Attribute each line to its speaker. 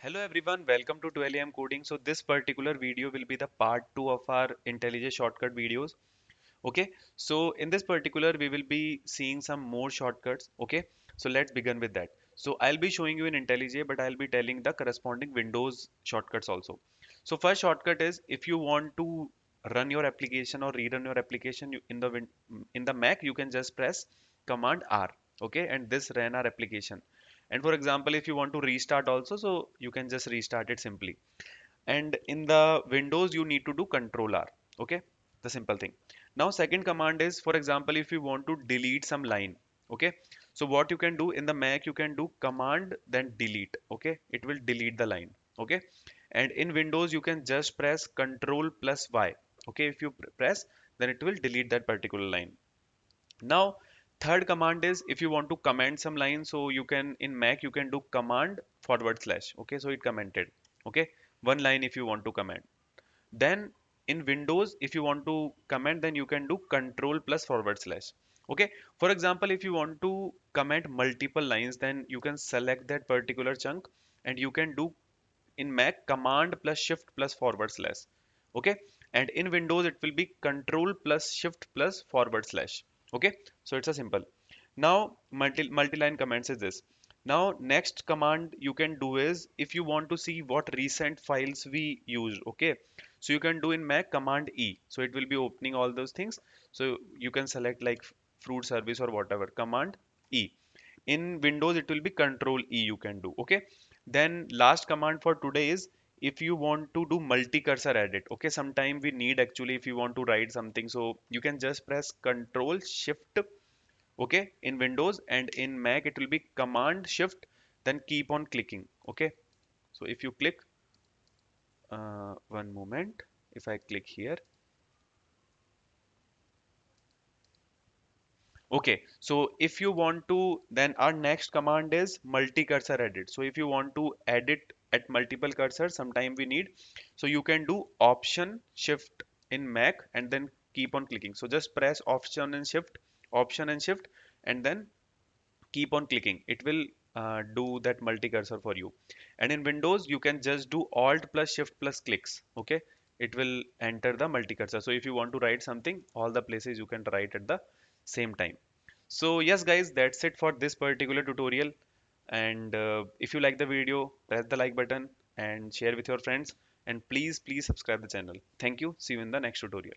Speaker 1: Hello everyone, welcome to 12am coding. So this particular video will be the part 2 of our IntelliJ shortcut videos. Okay, so in this particular we will be seeing some more shortcuts. Okay, so let's begin with that. So I'll be showing you in IntelliJ, but I'll be telling the corresponding Windows shortcuts also. So first shortcut is if you want to run your application or rerun your application in the Mac, you can just press Command R. Okay, and this ran our application. And for example, if you want to restart also, so you can just restart it simply. And in the Windows, you need to do Control R. Okay, the simple thing. Now, second command is, for example, if you want to delete some line. Okay, so what you can do in the Mac, you can do Command then delete. Okay, it will delete the line. Okay, and in Windows, you can just press Control plus Y. Okay, if you press, then it will delete that particular line. Now, third command is if you want to comment some lines, so you can in Mac you can do command forward slash. Okay, so it commented. Okay, one line if you want to comment. Then in Windows, if you want to comment, then you can do control plus forward slash. Okay, for example, if you want to comment multiple lines, then you can select that particular chunk and you can do in Mac command plus shift plus forward slash. Okay, and in Windows it will be control plus shift plus forward slash. Okay, so it's a simple. Now multi-line comments is this. Now next command you can do is if you want to see what recent files we used. Okay, so you can do in Mac command E, so it will be opening all those things. So you can select like fruit service or whatever command E. In Windows it will be control E you can do. Okay, then last command for today is if you want to do multi cursor edit. Okay, sometime we need actually if you want to write something, so you can just press control shift. Okay, in Windows, and in Mac it will be command shift then keep on clicking. Okay, so if you click, one moment, if I click here. Okay, so if you want to, then our next command is multi-cursor edit. So if you want to edit at multiple cursors, sometime we need. So you can do Option Shift in Mac and then keep on clicking. So just press Option and Shift, and then keep on clicking. It will do that multi-cursor for you. And in Windows, you can just do Alt plus Shift plus clicks. Okay, it will enter the multi-cursor. So if you want to write something, all the places you can write at the same time. So yes guys, that's it for this particular tutorial. And if you like the video, press the like button and share with your friends, and please subscribe the channel. Thank you. See you in the next tutorial.